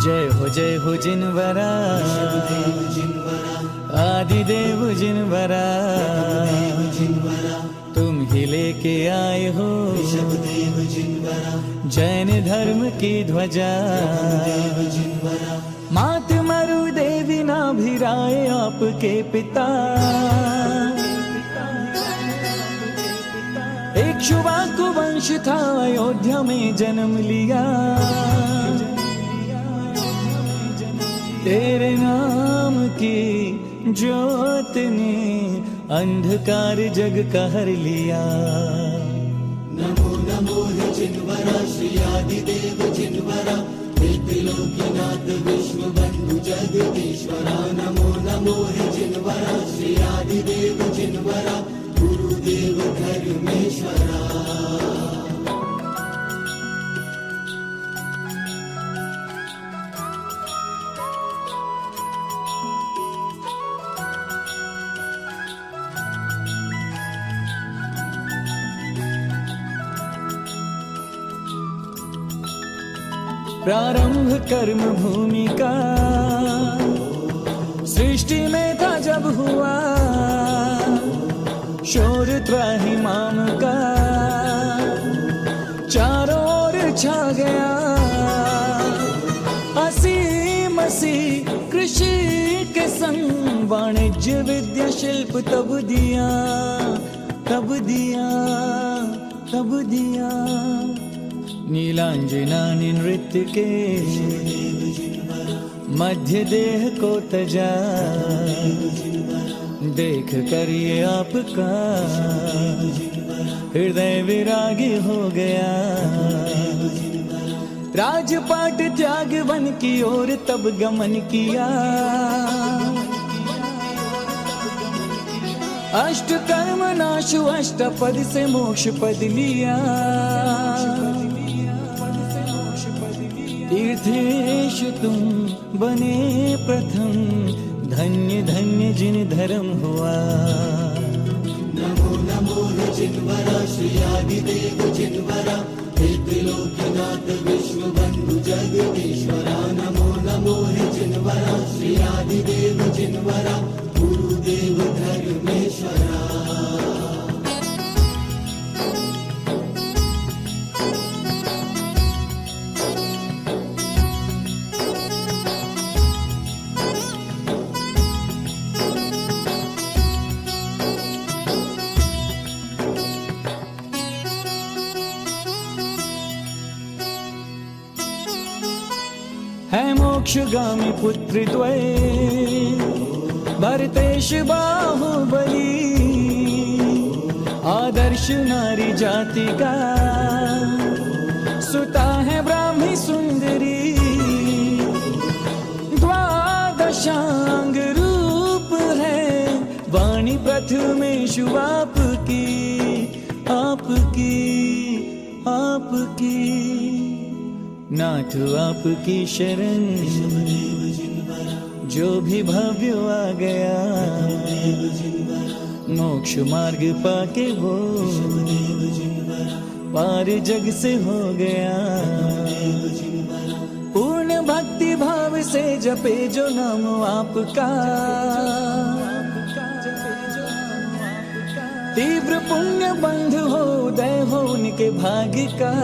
जय हो जिनवरा आदिदेव जिनवरा तुम ही लेके आए हो जैन धर्म की ध्वजा। मात मरु देवी नाभिराए आपके पिता, इक्ष्वाकु वंश था अयोध्या में जन्म लिया। तेरे नाम की ज्योत ने अंधकार जग का हर लिया। नमो नमो हे जिनवरा श्री आदिदेव जिनवरा, त्रिलोकीनाथ विश्व बंधु जगदीश्वरा। नमो नमो हे जिनवरा श्री आदिदेव जिनवरा, गुरुदेव धर्मेश्वरा। प्रारंभ कर्म भूमि का सृष्टि में था जब हुआ, शोर त्राहिमाम का चारों ओर छा गया। असीम सी कृषि के संग वाणिज्य विद्या शिल्प तब दिया, तब दिया, तब दिया। नीलांजनानी नृत्य के मध्य देह को तजा, देख कर ये आपका हृदय विरागी हो गया। राजपाट त्याग वन की ओर तब गमन किया, अष्ट कर्म नाशु अष्टपद से मोक्ष पद लिया। तीर्थेश तुम बने प्रथम, धन्य धन्य जिन धर्म हुआ। नमो नमो हे जिनवरा श्री आदिदेव जिनवरा, त्रिलोकीनाथ विश्व बंधु जगदीश्वरा। नमो नमो हे जिनवरा श्री आदिदेव जिनवरा, गुरुदेव धर्मेश्वरा। है मोक्षगामी पुत्र द्वय, भरतेश बाहुबली। आदर्श नारी जाति का सुता है ब्राह्मी सुंदरी। द्वादशांग रूप है वाणी प्रथमेशु आपकी, आपकी, आपकी। नाथ आपकी शरण जो भी भव्य आ गया, मोक्ष मार्ग पाके वो पार जग से हो गया। पूर्ण भक्ति भाव से जपे जो नाम आपका, तीव्र पुण्य बंध हो उदय हो उनके भाग्य का।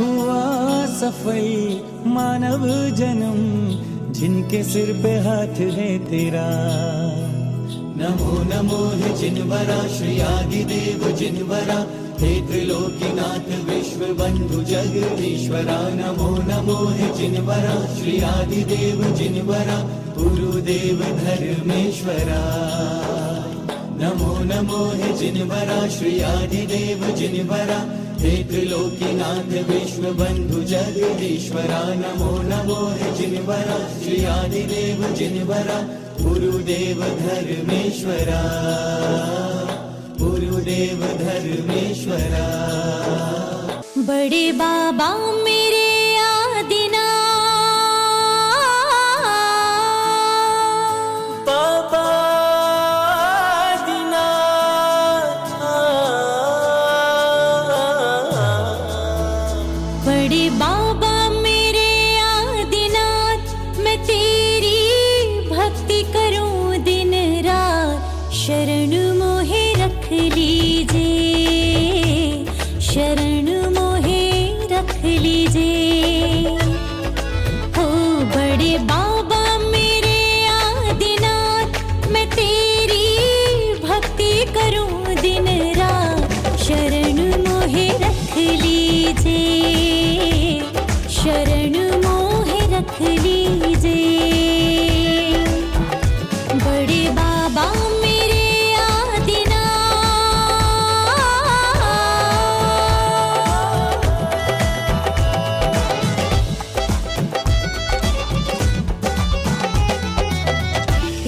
हुआ सफल मानव जन्म जिनके सिर पे हाथ है तेरा। नमो नमो हे जिनवरा श्री आदिदेव जिनवरा, हे त्रिलोकीनाथ विश्व बंधु जगदीश्वरा। नमो नमो हे जिनवरा श्री आदिदेव जिनवरा, गुरुदेव धर्मेश्वरा। नमो नमो हे जिनवरा श्री आदिदेव जिनवरा, हे त्रिलोकीनाथ विश्व बंधु जगदीश्वरा। नमो नमो हे जिनवरा श्री आदिदेव जिनवरा, गुरुदेव धर्मेश्वरा, गुरुदेव धर्मेश्वरा। बड़े बाबा मेरे आदिनाथ, बाबा आदिनाथ।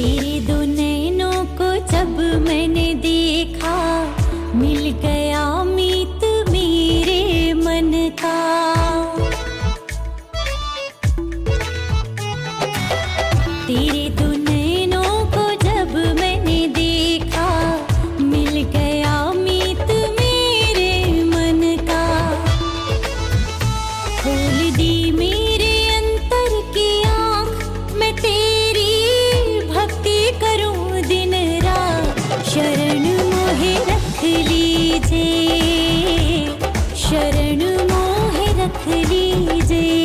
तेरे दो नैनों को जब मैंने देखा, मिल गया मीत मेरे मन का। तेरे दो नैनों को जब मैंने देखा, मिल गया मीत मेरे मन का। खोल दी मेरे अंतर की आँख, मैं तेरी भक्ति करूं दिन रात। शरण मोहे रख लीजिए, शरण मोहे रख लीजिए।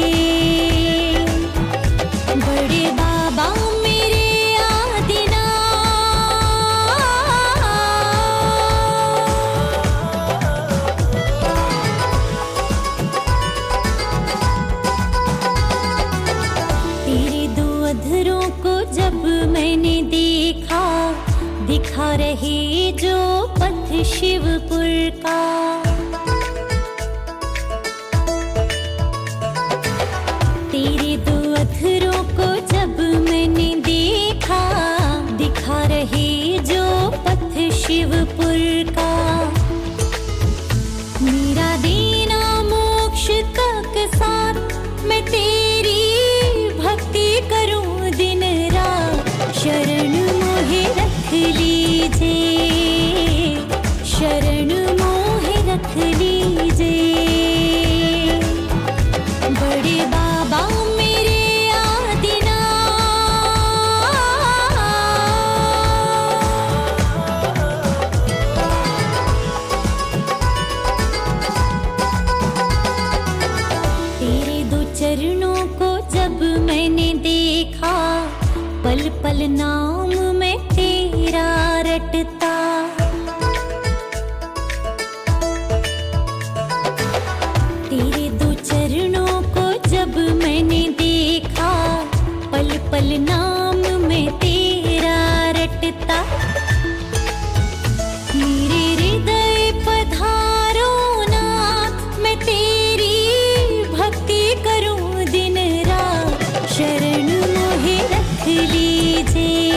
बड़े बाबा मेरे आदिनाथ, तेरे दो अधरों को जब मैंने देखा, दिखा रहे जो पथ शिवपुर का। तेरे दो अधरों को जब मैंने देखा, दिखा रहे जो पथ शिवपुर का। मेरा देना मोक्ष तक साथ, मैं तेरी भक्ति करूं दिन रात। शरण मोहे रख लीजिए, शरण मोहे रख लीजिए। बड़े बाबा मेरे आदिनाथ, तेरे दो चरणों को जब मैंने देखा, पल पल नाम में तेरा रटता। तेरे दो चरणों को जब मैंने देखा, पल पल नाम में तेरा रटता। मेरे हृदय पधारो नाथ, मैं तेरी भक्ति करूं दिन रात। शरण मोहे रख लीजिए,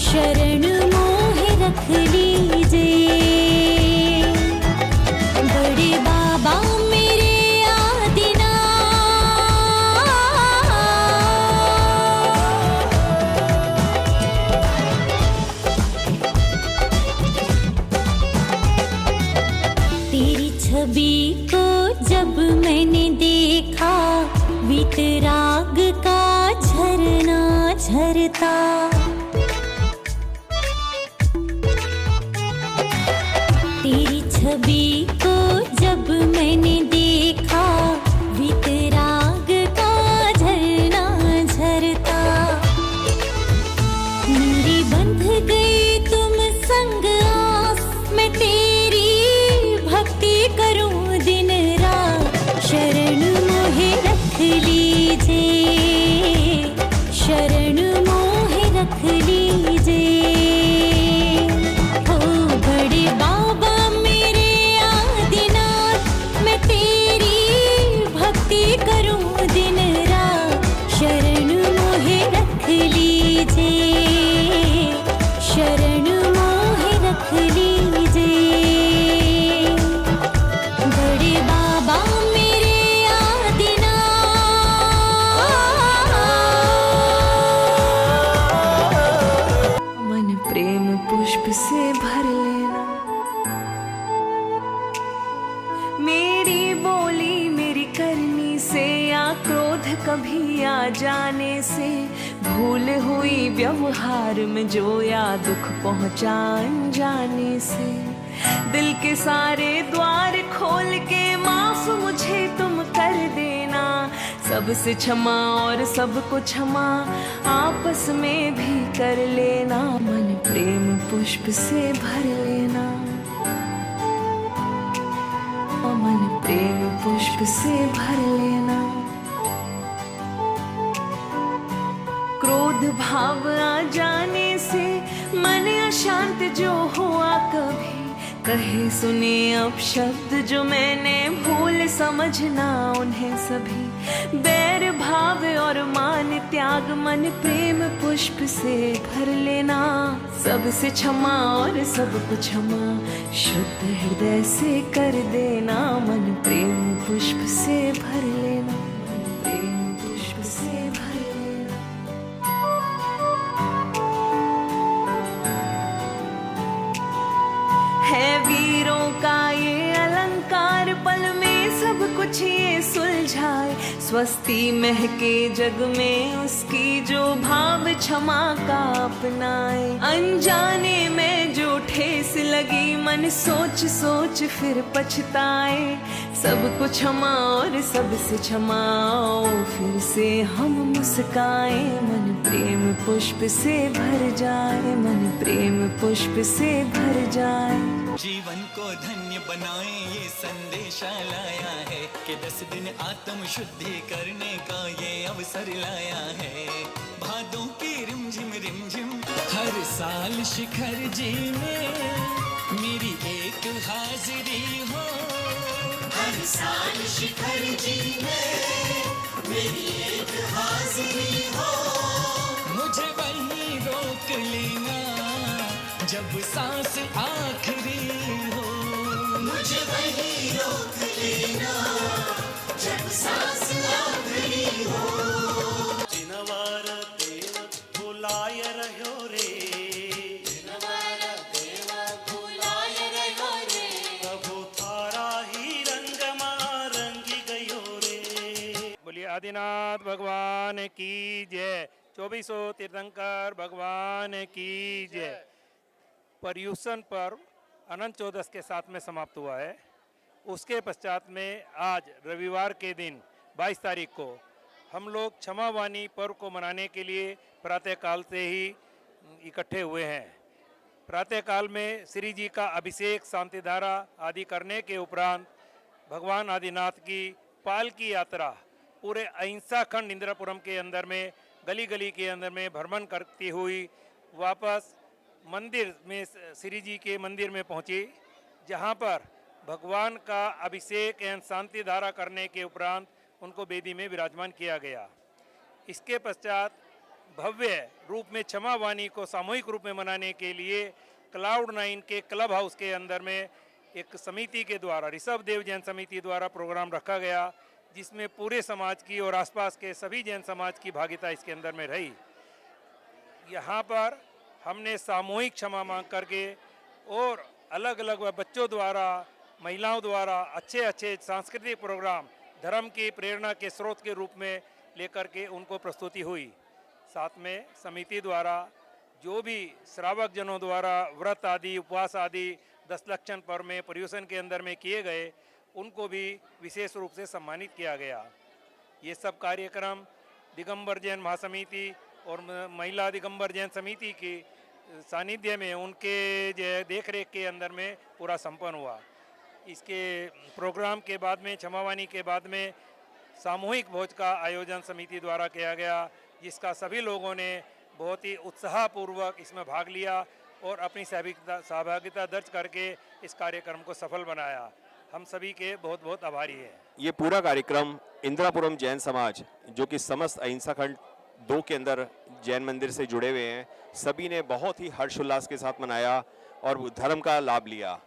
शरण मोहे रख लीजिए। बड़े बाबा मेरे आदिनाथ, तेरी छवि को जब मैंने देखा, वीतराग का झरना झरता। तेरी छवि को जब मैंने देखा, वीतराग का झरना झरता। मेरी बंध गई तुम संग आस, मैं तेरी भक्ति करूं दिन रात। शरण मोहे रख लीजिए, शरण मोहे रख लीजिए। हो बड़े बाबा मेरे आदिनाथ, मैं तेरी भक्ति करूं दिन रात। शरण मोहे रख लीजिए, शरण मोहे रख लीजिए। बड़े बाबा मेरे मन प्रेम पुष्प से भर लेना, मेरी बोली मेरी करनी से या क्रोध कभी आ जाने से। भूल हुई व्यवहार में जो या दुख पहुंचा अनजाने से। दिल के सारे द्वार खोल के माफ मुझे तुम कर देना। सबसे क्षमा और सबको क्षमा आपस में भी कर लेना। मन प्रेम पुष्प से भर लेना, मन प्रेम पुष्प से भर लेना। क्रोध भाव आ जाने से मन अशांत जो हुआ कभी, कहे सुने अब शब्द जो मैंने भूल समझना उन्हें सभी, बैर भाव और मान त्याग मन प्रेम पुष्प से भर लेना, सबसे क्षमा और सबको क्षमा शुद्ध हृदय से कर देना, मन प्रेम पुष्प से भर लेना, मन प्रेम पुष्प से भर लेना। है वीरों का ये अलंकार, पल में सब कुछ ये सुलझाए, स्वस्ति महके जग में उसकी जो भाव क्षमा का अपनाए, अनजाने में जो ठेस लगी मन सोच सोच फिर पछताए, सबको क्षमा और सबसे क्षमाओ फिर से हम मुस्काए, मन प्रेम पुष्प से भर जाए, मन प्रेम पुष्प से भर जाए। जीवन को धन्य बनाए ये संदेशा लाया है कि 10 दिन आत्म शुद्धि करने का ये अवसर लाया है। भादों की रिमझिम हर साल शिखर जी में मेरी एक हाजिरी हो, हर साल शिखर जी में मेरी एक हाजिरी हो, मुझे वहीं रोक लेना जब सांस आखिरी हो, मुझे वहीं रोक लेना जब सांस आखिरी हो। जिनवार देव भुलाय रहो रे, जिनवार देव भुलाय रहो रे, प्रभु थारा ही रंग मां रंगी गयो रे। बोलिए आदिनाथ भगवान की जय। 2400 तीर्थंकर भगवान की जय। पर्युषण पर्व अनंत चौदस के साथ में समाप्त हुआ है। उसके पश्चात में आज रविवार के दिन 22 तारीख को हम लोग क्षमावाणी पर्व को मनाने के लिए प्रातःकाल से ही इकट्ठे हुए हैं। प्रातःकाल में श्री जी का अभिषेक, शांति धारा आदि करने के उपरांत भगवान आदिनाथ की पालकी यात्रा पूरे अहिंसा खंड इंद्रपुरम के अंदर में गली गली के अंदर में भ्रमण करती हुई वापस मंदिर में, श्री जी के मंदिर में पहुंची, जहां पर भगवान का अभिषेक एवं शांति धारा करने के उपरांत उनको वेदी में विराजमान किया गया। इसके पश्चात भव्य रूप में क्षमावाणी को सामूहिक रूप में मनाने के लिए Cloud9 के क्लब हाउस के अंदर में एक समिति के द्वारा, ऋषभ देव जैन समिति द्वारा प्रोग्राम रखा गया, जिसमें पूरे समाज की और आसपास के सभी जैन समाज की भागीदारी इसके अंदर में रही। यहाँ पर हमने सामूहिक क्षमा मांग करके और अलग अलग बच्चों द्वारा, महिलाओं द्वारा अच्छे सांस्कृतिक प्रोग्राम धर्म की प्रेरणा के स्रोत के रूप में लेकर के उनको प्रस्तुति हुई। साथ में समिति द्वारा जो भी श्रावक जनों द्वारा व्रत आदि, उपवास आदि 10 लक्षण पर्व में पर्युषण के अंदर में किए गए, उनको भी विशेष रूप से सम्मानित किया गया। ये सब कार्यक्रम दिगंबर जैन महासमिति और महिला दिगंबर जैन समिति की सानिध्य में, उनके देख रेख के अंदर में पूरा संपन्न हुआ। इसके प्रोग्राम के बाद में, क्षमावाणी के बाद में सामूहिक भोज का आयोजन समिति द्वारा किया गया, जिसका सभी लोगों ने बहुत ही उत्साहपूर्वक इसमें भाग लिया और अपनी सहभागिता दर्ज करके इस कार्यक्रम को सफल बनाया। हम सभी के बहुत बहुत आभारी हैं। ये पूरा कार्यक्रम इंदिरापुरम जैन समाज, जो कि समस्त अहिंसा खंड 2 के अंदर जैन मंदिर से जुड़े हुए हैं, सभी ने बहुत ही हर्षोल्लास के साथ मनाया और धर्म का लाभ लिया।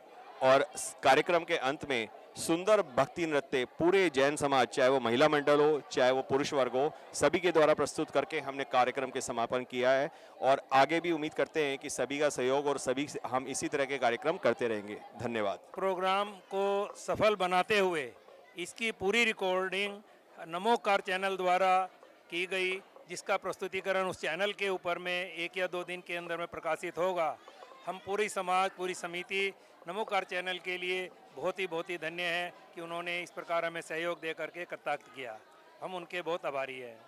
और कार्यक्रम के अंत में सुंदर भक्ति नृत्य पूरे जैन समाज, चाहे वो महिला मंडल हो चाहे वो पुरुष वर्ग हो, सभी के द्वारा प्रस्तुत करके हमने कार्यक्रम के समापन किया है। और आगे भी उम्मीद करते हैं कि सभी का सहयोग और सभी हम इसी तरह के कार्यक्रम करते रहेंगे। धन्यवाद। प्रोग्राम को सफल बनाते हुए इसकी पूरी रिकॉर्डिंग नमोकार चैनल द्वारा की गई, जिसका प्रस्तुतिकरण उस चैनल के ऊपर में 1 या 2 दिन के अंदर में प्रकाशित होगा। हम पूरी समाज, पूरी समिति नमोकार चैनल के लिए बहुत ही धन्य हैं कि उन्होंने इस प्रकार हमें सहयोग दे करके कृतार्थ किया। हम उनके बहुत आभारी हैं।